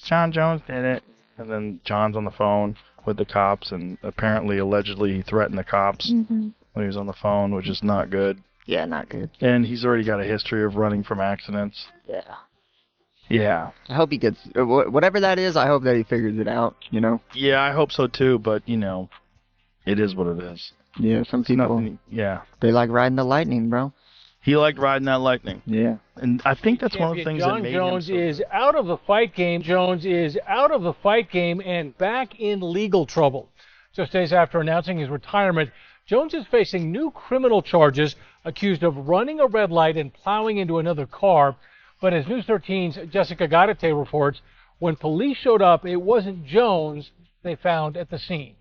Jon Jones did it. And then John's on the phone with the cops, and apparently, allegedly, he threatened the cops when he was on the phone, which is not good. Yeah, not good. And he's already got a history of running from accidents. Yeah. Yeah. I hope he gets, whatever that is, I hope that he figures it out, you know? Yeah, I hope so too, but, you know, it is what it is. Yeah, some people, they like riding the lightning, bro. He liked riding that lightning. Yeah. And I think that's one of the things that made Jones him is out of the fight game. Jones is out of the fight game and back in legal trouble. Just days after announcing his retirement, Jones is facing new criminal charges, accused of running a red light and plowing into another car. But as News 13's Jessica Garate reports, when police showed up, it wasn't Jones they found at the scene.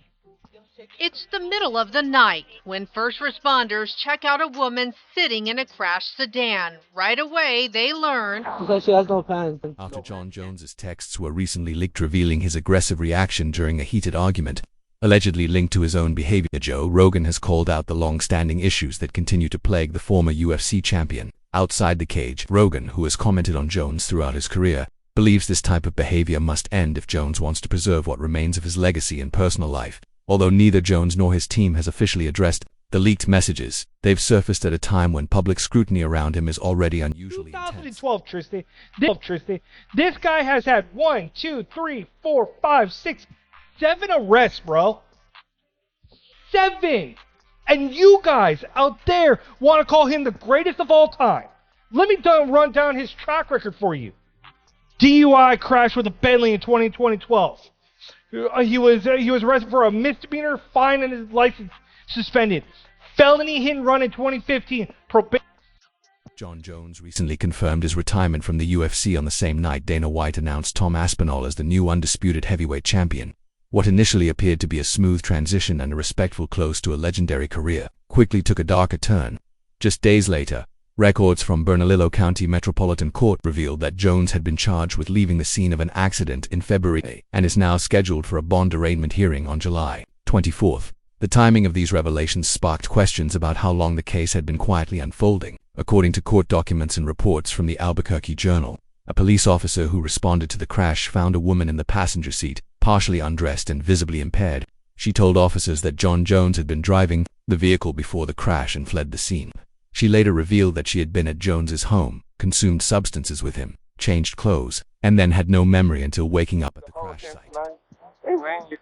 It's the middle of the night when first responders check out a woman sitting in a crashed sedan. Right away, they learn Because she has no pants. After Jon Jones's texts were recently leaked revealing his aggressive reaction during a heated argument, allegedly linked to his own behavior, Joe Rogan has called out the long-standing issues that continue to plague the former UFC champion. Outside the cage, Rogan, who has commented on Jones throughout his career, believes this type of behavior must end if Jones wants to preserve what remains of his legacy and personal life. Although neither Jones nor his team has officially addressed the leaked messages, they've surfaced at a time when public scrutiny around him is already unusually intense. 2012, Tristy. This guy has had 1, 2, 3, 4, 5, 6, 7 arrests, bro. 7! And you guys out there want to call him the greatest of all time. Let me run down his track record for you. DUI crash with a Bentley in 2012. He was arrested for a misdemeanor, fine, and his license suspended. Felony hit and run in 2015. Jon Jones recently confirmed his retirement from the UFC on the same night Dana White announced Tom Aspinall as the new undisputed heavyweight champion. What initially appeared to be a smooth transition and a respectful close to a legendary career quickly took a darker turn. Just days later, records from Bernalillo County Metropolitan Court revealed that Jones had been charged with leaving the scene of an accident in February and is now scheduled for a bond arraignment hearing on July 24th. The timing of these revelations sparked questions about how long the case had been quietly unfolding. According to court documents and reports from the Albuquerque Journal, a police officer who responded to the crash found a woman in the passenger seat, partially undressed and visibly impaired. She told officers that Jon Jones had been driving the vehicle before the crash and fled the scene. She later revealed that she had been at Jones's home, consumed substances with him, changed clothes, and then had no memory until waking up at the crash site. Hey man, you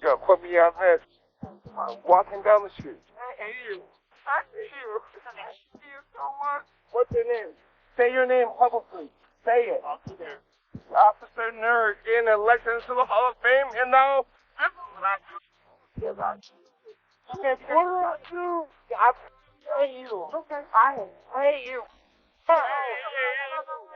gotta put me out there. I'm walking down the street. I hate you. I hate you. I hate you so much. What's your name? Say your name publicly. Say it. Officer Nerd getting elected into the Hall of Fame, and now this is what I do. What do I do? I hate you. I hate you.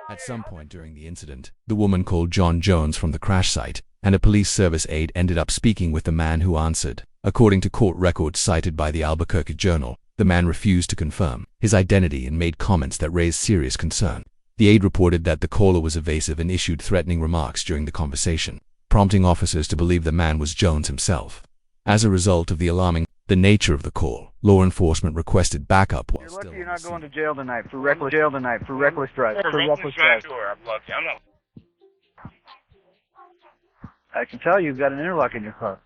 At some point during the incident, the woman called Jon Jones from the crash site, and a police service aide ended up speaking with the man who answered. According to court records cited by the Albuquerque Journal, the man refused to confirm his identity and made comments that raised serious concern. The aide reported that the caller was evasive and issued threatening remarks during the conversation, prompting officers to believe the man was Jones himself. As a result of the nature of the call, law enforcement requested backup while still on the scene. You're lucky you're not going to jail tonight for reckless drive. I can tell you've got an interlock in your car.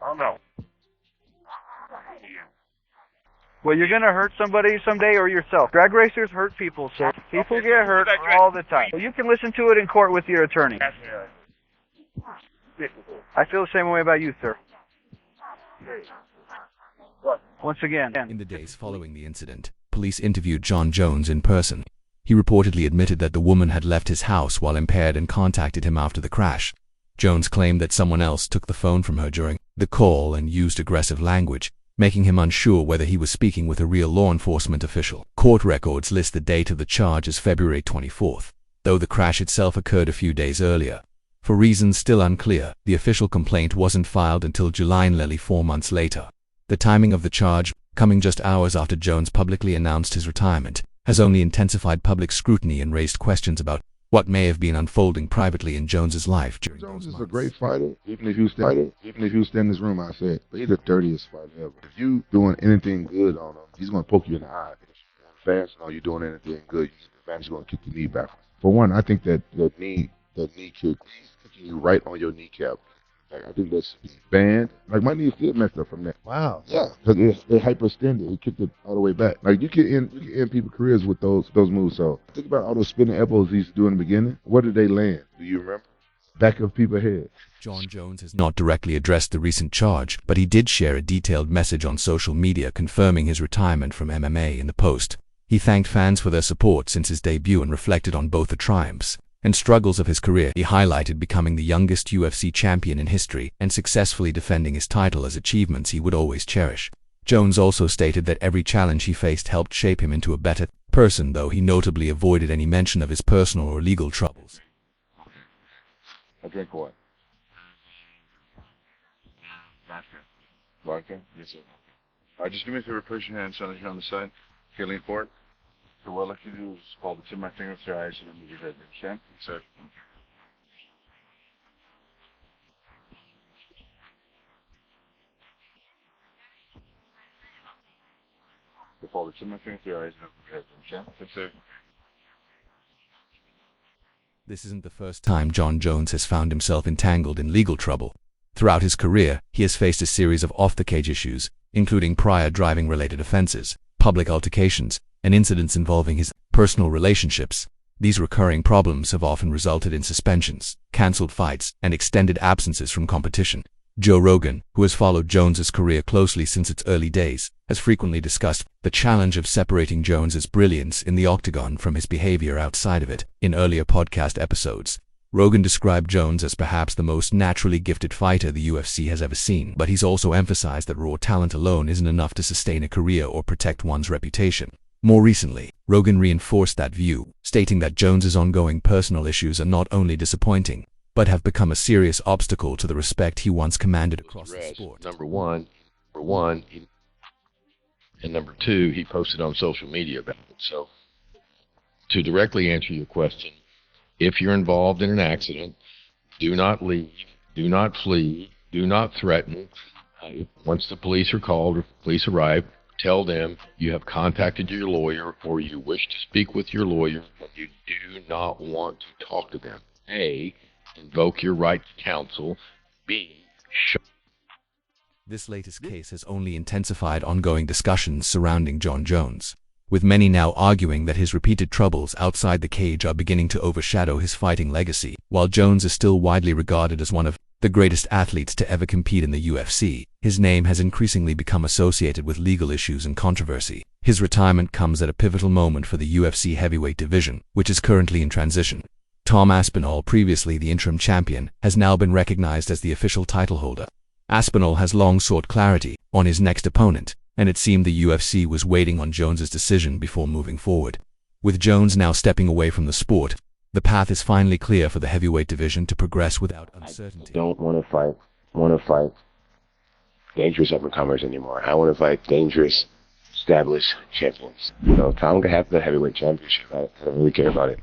Oh no. Well, you're going to hurt somebody someday or yourself. Drag racers hurt people, sir. People get hurt all the time. Well, you can listen to it in court with your attorney. I feel the same way about you, sir. Once again. In the days following the incident, police interviewed Jon Jones in person. He reportedly admitted that the woman had left his house while impaired and contacted him after the crash. Jones claimed that someone else took the phone from her during the call and used aggressive language, making him unsure whether he was speaking with a real law enforcement official. Court records list the date of the charge as February 24th, though the crash itself occurred a few days earlier. For reasons still unclear, the official complaint wasn't filed until July, nearly 4 months later. The timing of the charge, coming just hours after Jones publicly announced his retirement, has only intensified public scrutiny and raised questions about what may have been unfolding privately in Jones's life during Jones those is months. a great fighter. Even if you stand in this room, I said, but he's the dirtiest fighter ever. If you doing anything good on him, he's gonna poke you in the eye. If fans know you're doing anything good, the fans are gonna kick your knee back. For one, I think that the knee kick, kicking you right on your kneecap. Like, I think that's banned. Like, my knee is still messed up from that. Wow. Yeah, because it hyperextended. It kicked it all the way back. Like, you can end people's careers with those moves. So think about all those spinning elbows he used to do in the beginning. Where did they land? Do you remember? Back of people's heads. Jon Jones has not directly addressed the recent charge, but he did share a detailed message on social media confirming his retirement from MMA in the post. He thanked fans for their support since his debut and reflected on both the triumphs and struggles of his career. He highlighted becoming the youngest UFC champion in history and successfully defending his title as achievements he would always cherish. Jones also stated that every challenge he faced helped shape him into a better person, though he notably avoided any mention of his personal or legal troubles. I drink what? Vodka? Yes, sir. Just do me a favor, place your hands on the side. Okay, lean forward. So what I'd like you to do is hold the tip of my finger with your eyes and then move your head. Okay? So. Hold the tip of my finger with your eyes and then move your head. Okay? That's it. This isn't the first time Jon Jones has found himself entangled in legal trouble. Throughout his career, he has faced a series of off-the-cage issues, including prior driving-related offenses, public altercations, and incidents involving his personal relationships. These recurring problems have often resulted in suspensions, cancelled fights, and extended absences from competition. Joe Rogan, who has followed Jones's career closely since its early days, has frequently discussed the challenge of separating Jones's brilliance in the octagon from his behavior outside of it. In earlier podcast episodes, Rogan described Jones as perhaps the most naturally gifted fighter the UFC has ever seen, but he's also emphasized that raw talent alone isn't enough to sustain a career or protect one's reputation. More recently, Rogan reinforced that view, stating that Jones's ongoing personal issues are not only disappointing, but have become a serious obstacle to the respect he once commanded across the sport. Number one, and number two, he posted on social media about it. So, to directly answer your question, if you're involved in an accident, do not leave, do not flee, do not threaten. Once the police are called or police arrive, tell them you have contacted your lawyer or you wish to speak with your lawyer, but you do not want to talk to them. A, invoke your right to counsel. B, This latest case has only intensified ongoing discussions surrounding Jon Jones, with many now arguing that his repeated troubles outside the cage are beginning to overshadow his fighting legacy. While Jones is still widely regarded as one of the greatest athletes to ever compete in the UFC, his name has increasingly become associated with legal issues and controversy. His retirement comes at a pivotal moment for the UFC heavyweight division, which is currently in transition. Tom Aspinall, previously the interim champion, has now been recognized as the official title holder. Aspinall has long sought clarity on his next opponent, and it seemed the UFC was waiting on Jones's decision before moving forward. With Jones now stepping away from the sport, the path is finally clear for the heavyweight division to progress without uncertainty. I don't want to fight dangerous up-and-comers anymore. I want to fight dangerous, established champions. You know, Tom can have the heavyweight championship. I don't really care about it.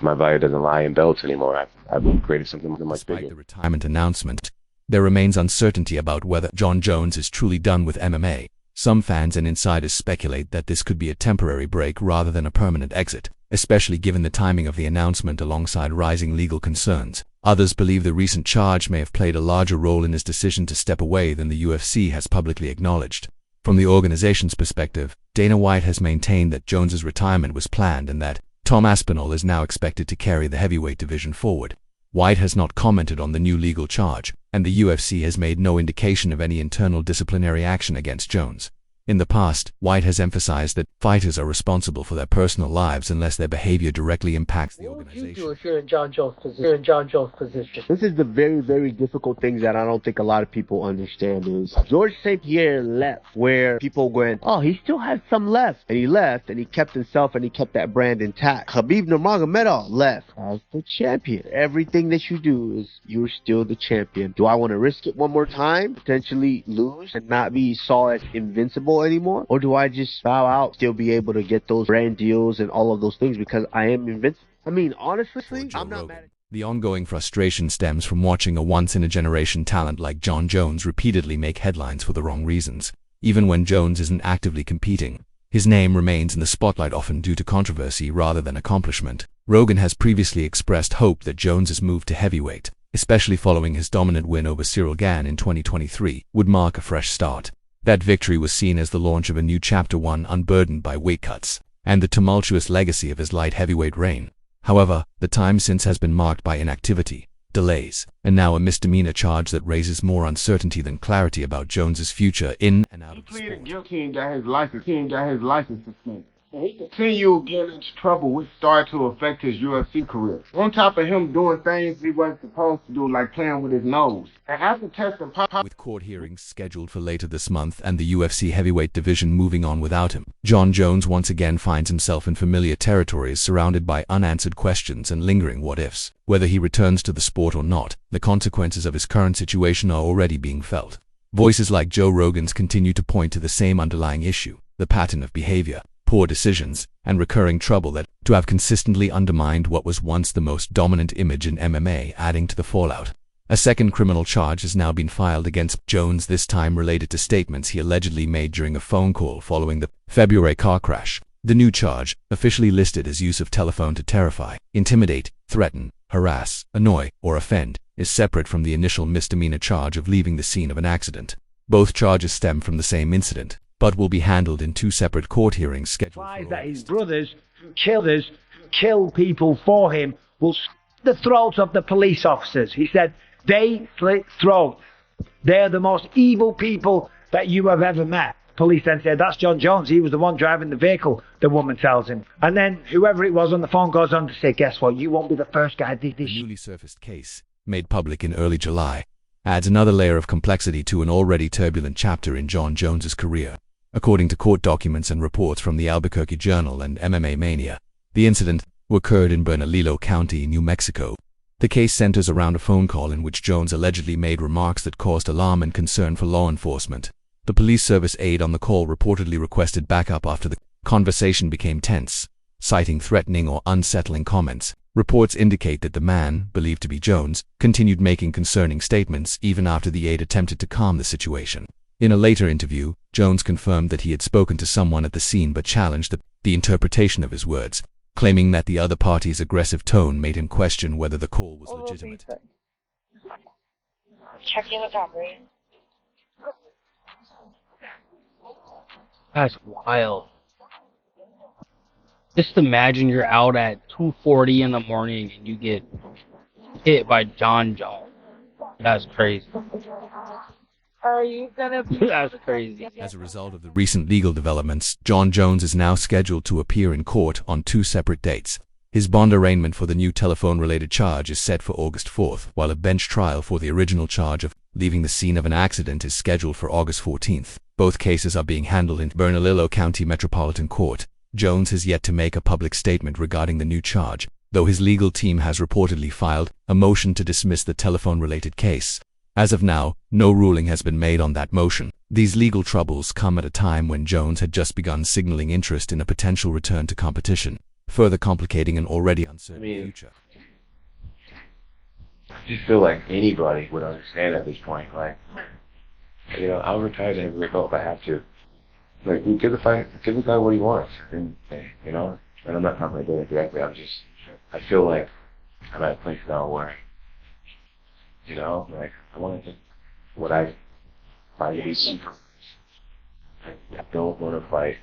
My value doesn't lie in belts anymore. I've created something much bigger. Despite the retirement announcement, there remains uncertainty about whether Jon Jones is truly done with MMA. Some fans and insiders speculate that this could be a temporary break rather than a permanent exit, especially given the timing of the announcement alongside rising legal concerns. Others believe the recent charge may have played a larger role in his decision to step away than the UFC has publicly acknowledged. From the organization's perspective, Dana White has maintained that Jones's retirement was planned and that Tom Aspinall is now expected to carry the heavyweight division forward. White has not commented on the new legal charge, and the UFC has made no indication of any internal disciplinary action against Jones. In the past, White has emphasized that fighters are responsible for their personal lives unless their behavior directly impacts the organization. What would you do if you're in Jon Jones' position? This is the very, very difficult thing that I don't think a lot of people understand is Georges St. Pierre left where people went, oh, he still has some left. And he left and he kept himself and he kept that brand intact. Khabib Nurmagomedov left as the champion. Everything that you do is you're still the champion. Do I want to risk it one more time, potentially lose and not be saw as invincible anymore, or do I just bow out, still be able to get those brand deals and all of those things because I am invincible? I mean, honestly, I'm not mad. The ongoing frustration stems from watching a once-in-a-generation talent like Jon Jones repeatedly make headlines for the wrong reasons. Even when Jones isn't actively competing, His name remains in the spotlight often due to controversy rather than accomplishment. Rogan has previously expressed hope that Jones's move to heavyweight, especially following his dominant win over Cyril Gane in 2023, would mark a fresh start. That victory was seen as the launch of a new chapter, one unburdened by weight cuts, and the tumultuous legacy of his light heavyweight reign. However, the time since has been marked by inactivity, delays, and now a misdemeanor charge that raises more uncertainty than clarity about Jones's future in and out of the sport. He pleaded guilty and got his license suspended. And he continued getting into trouble, which started to affect his UFC career. On top of him doing things he wasn't supposed to do, like playing with his nose. And after testing with court hearings scheduled for later this month and the UFC heavyweight division moving on without him, Jon Jones once again finds himself in familiar territories surrounded by unanswered questions and lingering what-ifs. Whether he returns to the sport or not, the consequences of his current situation are already being felt. Voices like Joe Rogan's continue to point to the same underlying issue, the pattern of behavior, poor decisions, and recurring trouble that to have consistently undermined what was once the most dominant image in MMA, adding to the fallout. A second criminal charge has now been filed against Jones, this time related to statements he allegedly made during a phone call following the February car crash. The new charge, officially listed as use of telephone to terrify, intimidate, threaten, harass, annoy, or offend, is separate from the initial misdemeanor charge of leaving the scene of an accident. Both charges stem from the same incident, but will be handled in two separate court hearings scheduled for August. That his brothers, who kill people for him, will slit the throats of the police officers. He said, they slit throats. They're the most evil people that you have ever met. Police then said, that's Jon Jones. He was the one driving the vehicle, the woman tells him. And then whoever it was on the phone goes on to say, guess what, you won't be the first guy that did this. The newly surfaced case, made public in early July, adds another layer of complexity to an already turbulent chapter in Jon Jones's career. According to court documents and reports from the Albuquerque Journal and MMA Mania, the incident occurred in Bernalillo County, New Mexico. The case centers around a phone call in which Jones allegedly made remarks that caused alarm and concern for law enforcement. The police service aide on the call reportedly requested backup after the conversation became tense, citing threatening or unsettling comments. Reports indicate that the man, believed to be Jones, continued making concerning statements even after the aide attempted to calm the situation. In a later interview, Jones confirmed that he had spoken to someone at the scene but challenged the interpretation of his words, claiming that the other party's aggressive tone made him question whether the call was legitimate. Checking the top rate. That's wild. Just imagine you're out at 2:40 in the morning and you get hit by Jon Jones. That's crazy. Are you gonna be... That's crazy. As a result of the recent legal developments, Jon Jones is now scheduled to appear in court on two separate dates. His bond arraignment for the new telephone-related charge is set for August 4th, while a bench trial for the original charge of leaving the scene of an accident is scheduled for August 14th. Both cases are being handled in Bernalillo County Metropolitan Court. Jones has yet to make a public statement regarding the new charge, though his legal team has reportedly filed a motion to dismiss the telephone-related case. As of now, no ruling has been made on that motion. These legal troubles come at a time when Jones had just begun signaling interest in a potential return to competition, further complicating an already uncertain future. I just feel like anybody would understand at this point. Like, you know, I'll retire to every if I have to. Like, give the guy what he wants, and you know. And I'm not talking about it directly. I feel like I'm at a place now where, you know, like I want to think what I find to be super. I don't want to fight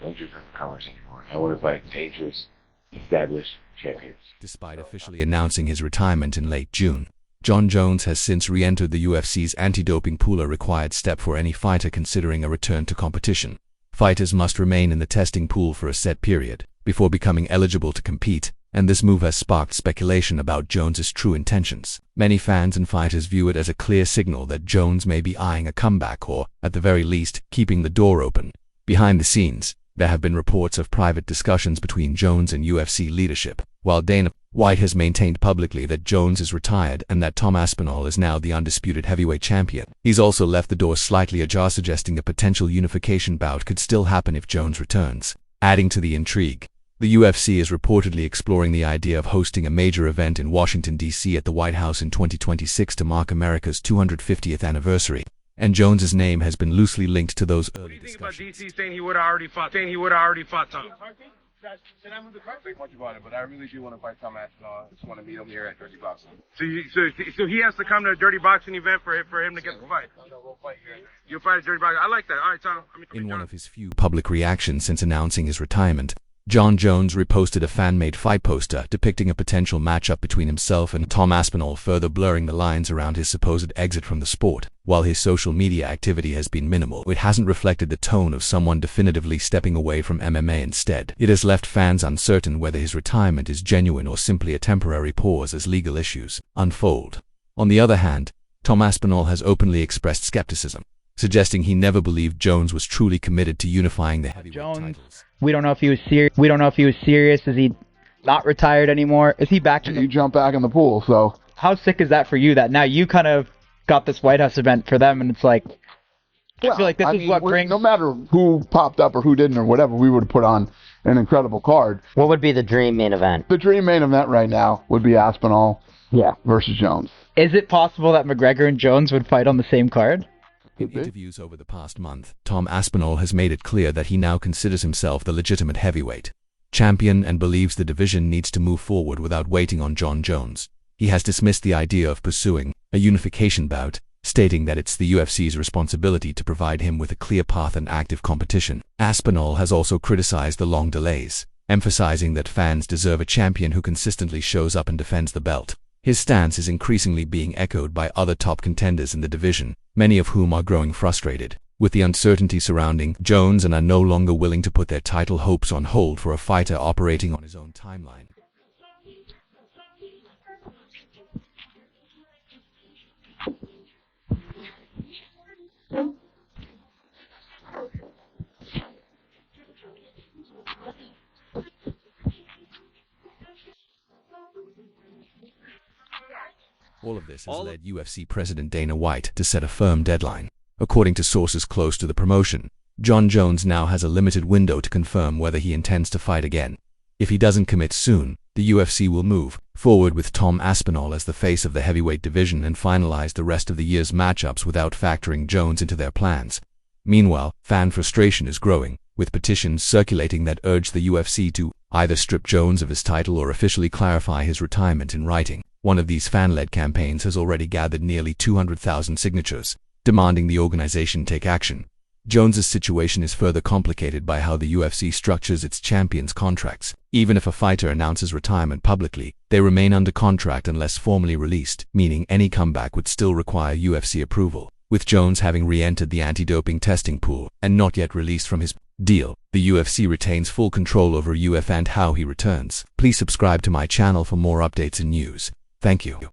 dangerous comers anymore. I want to fight dangerous, established champions. Despite officially announcing his retirement in late June, Jon Jones has since re-entered the UFC's anti-doping pool, a required step for any fighter considering a return to competition. Fighters must remain in the testing pool for a set period before becoming eligible to compete, and this move has sparked speculation about Jones's true intentions. Many fans and fighters view it as a clear signal that Jones may be eyeing a comeback or, at the very least, keeping the door open. Behind the scenes, there have been reports of private discussions between Jones and UFC leadership, while Dana White has maintained publicly that Jones is retired and that Tom Aspinall is now the undisputed heavyweight champion. He's also left the door slightly ajar, suggesting a potential unification bout could still happen if Jones returns. Adding to the intrigue, the UFC is reportedly exploring the idea of hosting a major event in Washington, D.C. at the White House in 2026 to mark America's 250th anniversary. and Jones's name has been loosely linked to those early What do you think about discussions. DC saying he would have already fought? Tom? Then I move the card. Much about it, but I really do want to fight Tom Aspinall. I just want to meet him here at Dirty Boxing. So he has to come to a Dirty Boxing event for him to get the fight. We'll fight here. You'll fight at Dirty Boxing. I like that. All right, Tom. In one of his few public reactions since announcing his retirement, Jon Jones reposted a fan-made fight poster depicting a potential matchup between himself and Tom Aspinall, further blurring the lines around his supposed exit from the sport. While his social media activity has been minimal, it hasn't reflected the tone of someone definitively stepping away from MMA. Instead, it has left fans uncertain whether his retirement is genuine or simply a temporary pause as legal issues unfold. On the other hand, Tom Aspinall has openly expressed skepticism, suggesting he never believed Jones was truly committed to unifying the heavyweight titles. We don't know if he was serious. Is he not retired anymore? Is he back? You jump back in the pool. So how sick is that for you? That now you kind of got this White House event for them, and it's like, I feel like this is what brings. No matter who popped up or who didn't or whatever, we would have put on an incredible card. What would be the dream main event? The dream main event right now would be Aspinall, versus Jones. Is it possible that McGregor and Jones would fight on the same card? In interviews over the past month, Tom Aspinall has made it clear that he now considers himself the legitimate heavyweight champion and believes the division needs to move forward without waiting on Jon Jones. He has dismissed the idea of pursuing a unification bout, stating that it's the UFC's responsibility to provide him with a clear path and active competition. Aspinall has also criticized the long delays, emphasizing that fans deserve a champion who consistently shows up and defends the belt. His stance is increasingly being echoed by other top contenders in the division, many of whom are growing frustrated with the uncertainty surrounding Jones and are no longer willing to put their title hopes on hold for a fighter operating on his own timeline. All of this has led UFC President Dana White to set a firm deadline. According to sources close to the promotion, Jon Jones now has a limited window to confirm whether he intends to fight again. If he doesn't commit soon, the UFC will move forward with Tom Aspinall as the face of the heavyweight division and finalize the rest of the year's matchups without factoring Jones into their plans. Meanwhile, fan frustration is growing, with petitions circulating that urge the UFC to either strip Jones of his title or officially clarify his retirement in writing. One of these fan-led campaigns has already gathered nearly 200,000 signatures, demanding the organization take action. Jones's situation is further complicated by how the UFC structures its champions' contracts. Even if a fighter announces retirement publicly, they remain under contract unless formally released, meaning any comeback would still require UFC approval. With Jones having re-entered the anti-doping testing pool and not yet released from his deal, the UFC retains full control over UF and how he returns. Please subscribe to my channel for more updates and news. Thank you.